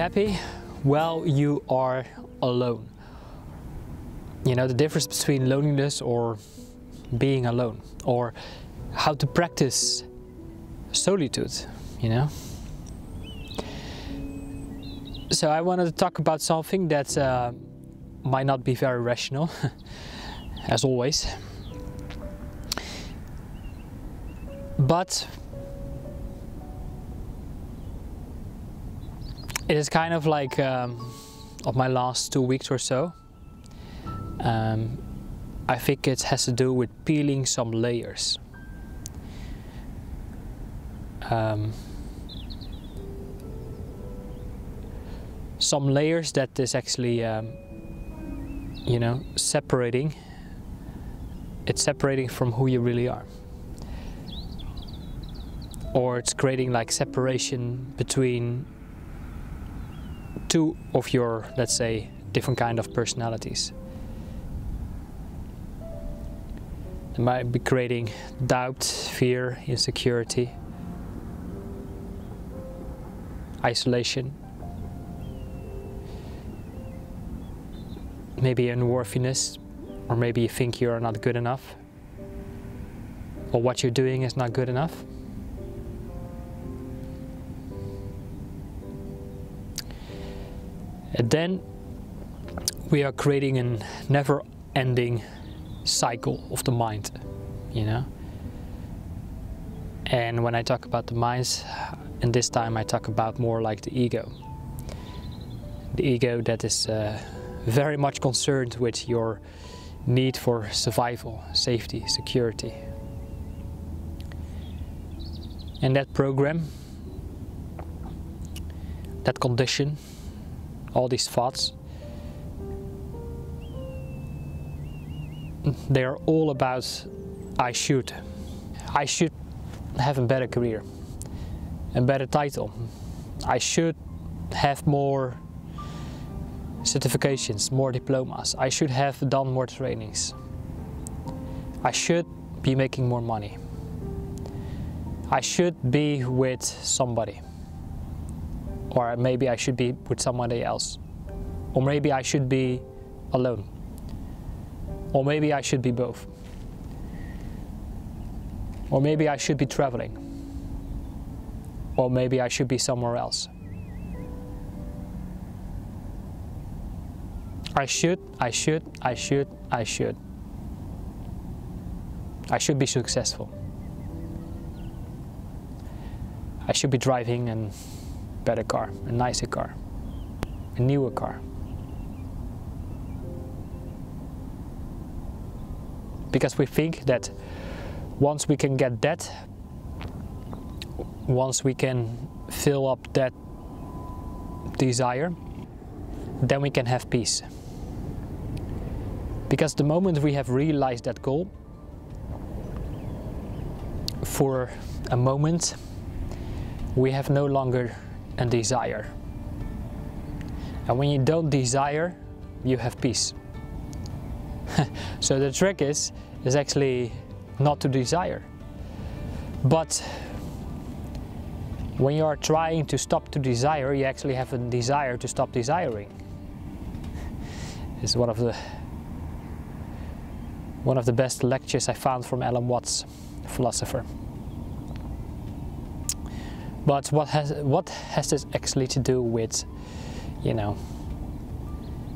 happy? Well, you are alone. You know, the difference between loneliness or being alone, or how to practice solitude, you know. So I wanted to talk about something that might not be very rational, as always. But it is kind of like of my last 2 weeks or so. I think it has to do with peeling some layers. Some layers that is actually, you know, separating. It's separating from who you really are. Or it's creating like separation between two of your, let's say, different kind of personalities. It might be creating doubt, fear, insecurity, isolation, maybe unworthiness, or maybe you think you're not good enough, or what you're doing is not good enough. And then we are creating a never-ending cycle of the mind, you know. And when I talk about the minds, and this time I talk about more like the ego. The ego that is very much concerned with your need for survival, safety, security. And that program, that condition, all these thoughts, they are all about I should have a better career, a better title, I should have more certifications, more diplomas, I should have done more trainings, I should be making more money, I should be with somebody, or maybe I should be with somebody else, or maybe I should be alone. Or maybe I should be both. Or maybe I should be traveling. Or maybe I should be somewhere else. I should be successful. I should be driving a better car, a nicer car, a newer car. Because we think that once we can get that, once we can fill up that desire, then we can have peace. Because the moment we have realized that goal, for a moment, we have no longer a desire. And when you don't desire, you have peace. So the trick is actually not to desire. But when you are trying to stop to desire, you actually have a desire to stop desiring. It's one of the best lectures I found from Alan Watts, a philosopher. But what has this actually to do with, you know,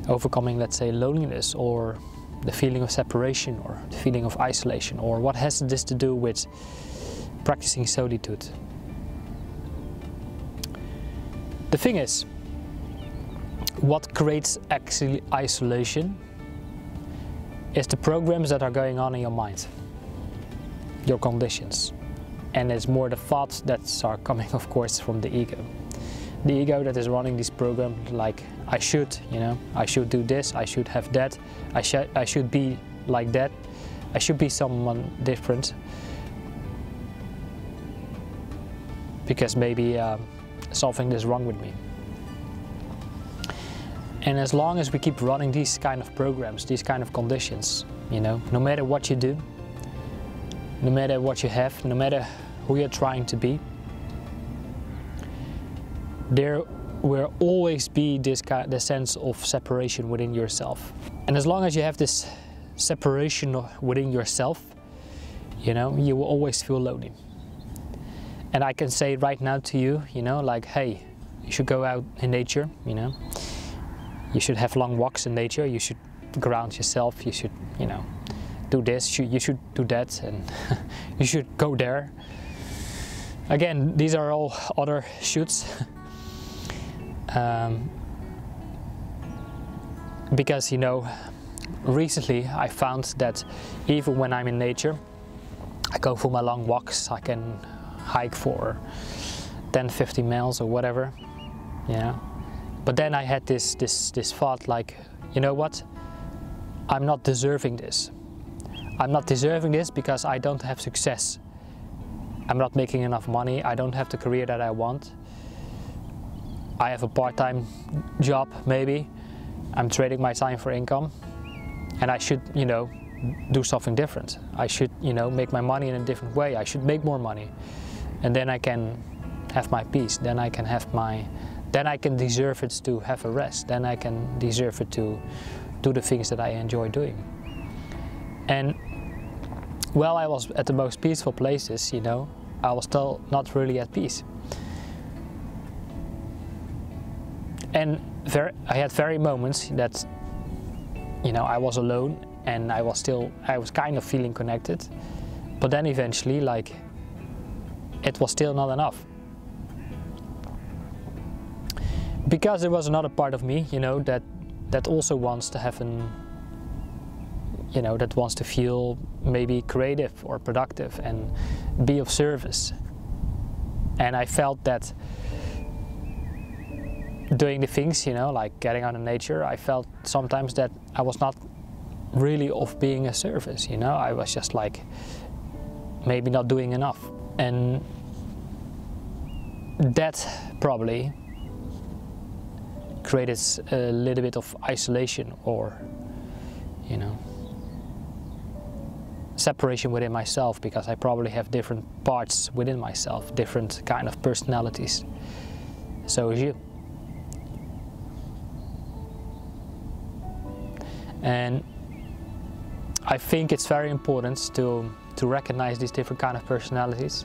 overcoming, let's say, loneliness, or the feeling of separation, or the feeling of isolation, or what has this to do with practicing solitude? The thing is, what creates actually isolation is the programs that are going on in your mind, your conditions. And it's more the thoughts that are coming, of course, from the ego. The ego that is running this program, like, I should, you know, I should do this, I should have that, I should be like that, I should be someone different. Because maybe something is wrong with me. And as long as we keep running these kind of programs, these kind of conditions, you know, no matter what you do, no matter what you have, no matter who you're trying to be, there will always be this sense of separation within yourself. And as long as you have this separation within yourself, you know, you will always feel lonely. And I can say right now to you, you know, like, hey, you should go out in nature, you know. You should have long walks in nature, you should ground yourself, you should, you know, do this, you should do that, and you should go there. Again, these are all other shoots. Because, you know, recently I found that even when I'm in nature, I go for my long walks, I can hike for 10-15 miles or whatever, you know. But then I had this thought like, you know what, I'm not deserving this. I'm not deserving this because I don't have success. I'm not making enough money, I don't have the career that I want. I have a part-time job, maybe. I'm trading my time for income. And I should, you know, do something different. I should, you know, make my money in a different way. I should make more money. And then I can have my peace. Then I can have then I can deserve it to have a rest. Then I can deserve it to do the things that I enjoy doing. And while I was at the most peaceful places, you know, I was still not really at peace. And I had very moments that, you know, I was alone and I was kind of feeling connected. But then eventually, like, it was still not enough. Because there was another part of me, you know, that also wants to have you know, that wants to feel maybe creative or productive and be of service. And I felt that doing the things, you know, like getting out in nature, I felt sometimes that I was not really of being a service, you know. I was just like maybe not doing enough. And that probably created a little bit of isolation or, you know, separation within myself, because I probably have different parts within myself, different kind of personalities. So is you. And I think it's very important to recognize these different kind of personalities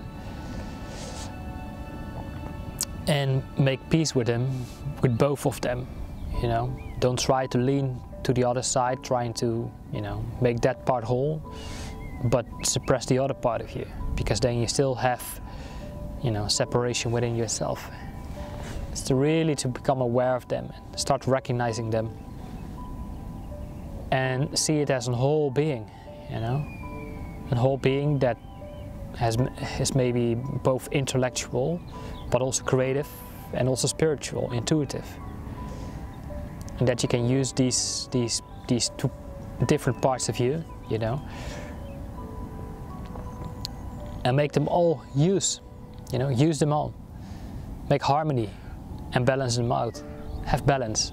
and make peace with them, with both of them, you know. Don't try to lean to the other side, trying to, you know, make that part whole, but suppress the other part of you, because then you still have, you know, separation within yourself. It's to really become aware of them, and start recognizing them, and see it as a whole being, you know, a whole being that is maybe both intellectual, but also creative, and also spiritual, intuitive, and that you can use these two different parts of you, you know, and make them all use them all, make harmony and balance them out, have balance.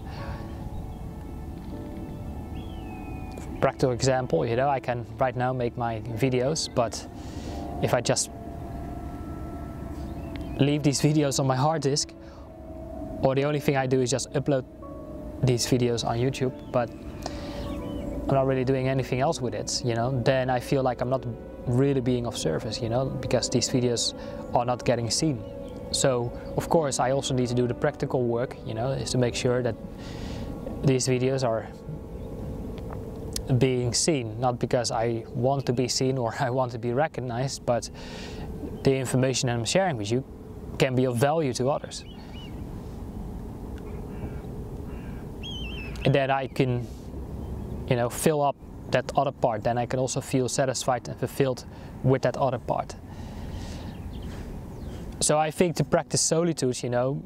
Practical example, you know, I can right now make my videos, but if I just leave these videos on my hard disk, or the only thing I do is just upload these videos on YouTube, but I'm not really doing anything else with it, you know, then I feel like I'm not really being of service, you know, because these videos are not getting seen. So of course I also need to do the practical work, you know, is to make sure that these videos are being seen, not because I want to be seen or I want to be recognized, but the information I'm sharing with you can be of value to others. And then I can, you know, fill up that other part, then I can also feel satisfied and fulfilled with that other part. So I think to practice solitude, you know,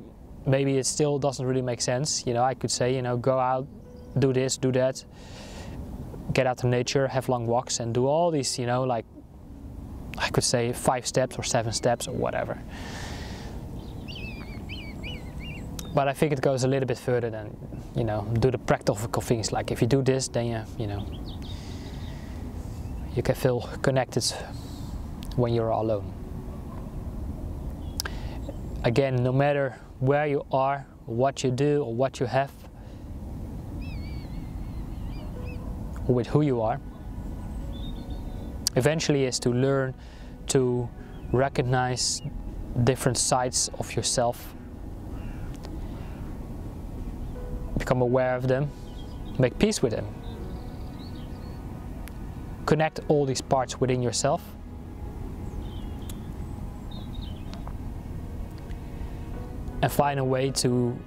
maybe it still doesn't really make sense. You know, I could say, you know, go out, do this, do that, get out to nature, have long walks, and do all these, you know, like, I could say 5 steps or 7 steps or whatever. But I think it goes a little bit further than, you know, do the practical things. Like if you do this, then you know, you can feel connected when you're alone. Again, no matter where you are, what you do or what you have, or with who you are, eventually is to learn to recognize different sides of yourself, become aware of them, make peace with them, connect all these parts within yourself, and find a way to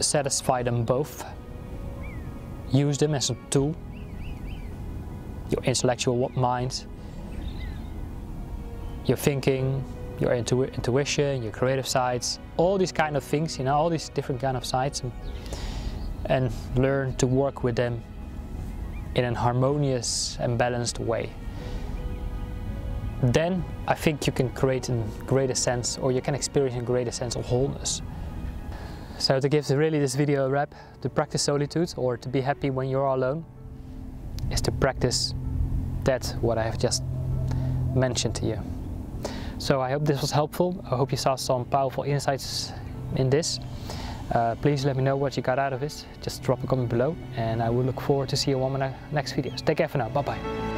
satisfy them both. Use them as a tool, your intellectual mind, your thinking, your intuition, your creative sides, all these kind of things, all these different kind of sides, and learn to work with them in a harmonious and balanced way. Then I think you can create a greater sense, or you can experience a greater sense of wholeness. So to give this video a wrap, to practice solitude, or to be happy when you're alone, is to practice what I have just mentioned to you. So I hope this was helpful. I hope you saw some powerful insights in this. Please let me know what you got out of this. Just drop a comment below, and I will look forward to see you on my next videos. Take care for now. Bye bye.